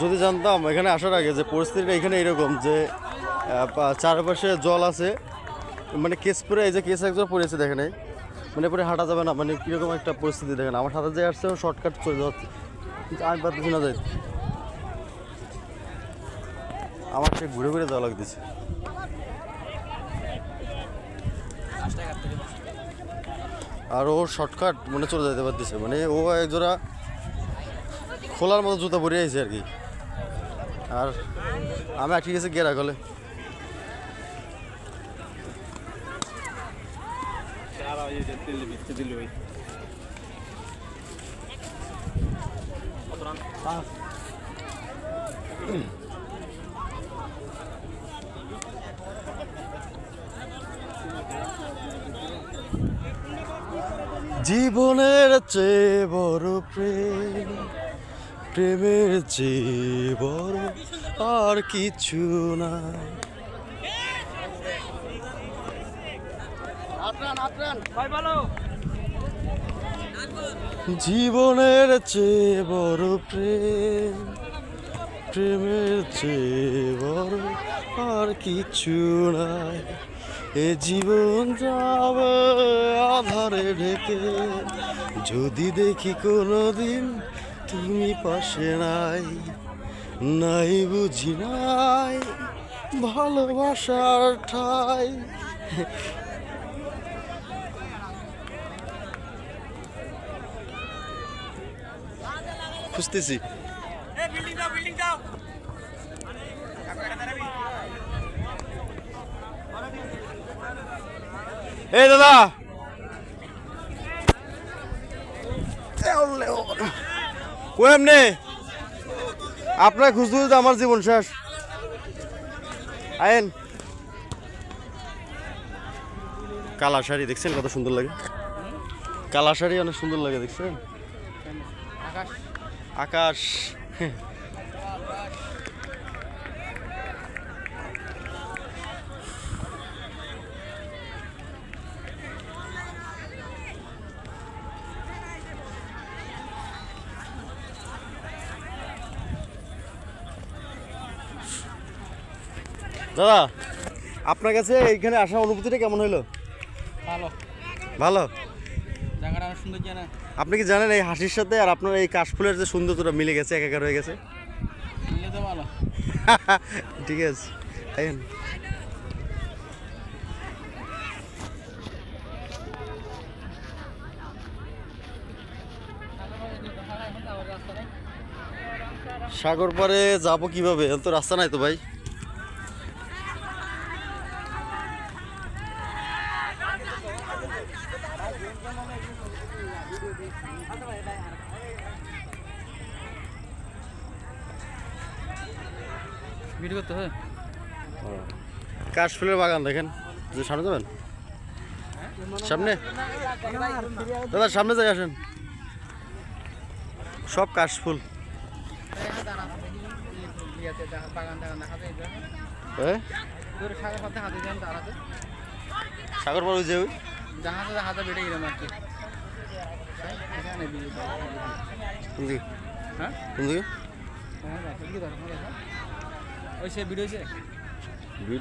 যদি জানতাম এখানে আসার আগে যে পরিস্থিতিটা এখানে এরকম যে চারপাশে জল আছে, মানে কেস পরে এই যে কেস একজন পড়েছে দেখেন, মানে পরে হাঁটা যাবে না, মানে কীরকম একটা পরিস্থিতি দেখেন। আমার সাথে যে আসছে শর্টকাট চলে যাচ্ছে, কিন্তু আমি পারতেছি না যাই, আমার সে ঘুরে ঘুরে যাওয়া লাগতেছে। আর ও শর্টকাট মানে চলে যেতে পারতেছে, মানে ও একজোড়া খোলার মতো জুতা পরে আইছে আর কি। আর আমি ঠিক আছে গেরা গলে জীবনের চেয়ে বড় প্রেম, প্রেমের চেয়ে বড় আর কিছু নাই। জীবনের চেয়ে বড় প্রেম, প্রেমের চেয়ে বড় আর কিছু নাই। এ জীবন যাবে আধারে ঢেকে, যদি দেখি কোনোদিন তুমি পাশে নাই, নাই বুঝি নাই ভালোবাসার ঠাই। খুঁজতেছি এই দাদা, এমনি আপনার খুঁজতে খুঁজতে আমার জীবন শেষ। আয়েন, কালা শাড়ি দেখছেন কত সুন্দর লাগে, কালা শাড়ি অনেক সুন্দর লাগে দেখছেন। আকাশ দাদা, আপনার কাছে এইখানে আসার অনুভূতিটা কেমন হইলো? ভালো ভালো। জায়গাটা অনেক সুন্দর জানা। আপনি কি জানেন এই হাসির সাথে আর আপনার এই কাশফুলের যে সৌন্দর্যটা মিলে গেছে, একাকার হয়ে গেছে? মিলে তো ভালো। ঠিক আছে, আইন। সাগর পারে যাবো কিভাবে? তো রাস্তা নাই তো ভাই। ভিডিও করতে হবে। কাশফুলের বাগান দেখেন, যে সামনে যাবেন, সামনে দাদা সামনে যাই আসেন, সব কাশফুল। সাগর পার যে ওই কোন দিকে ভিডিও ভিডিও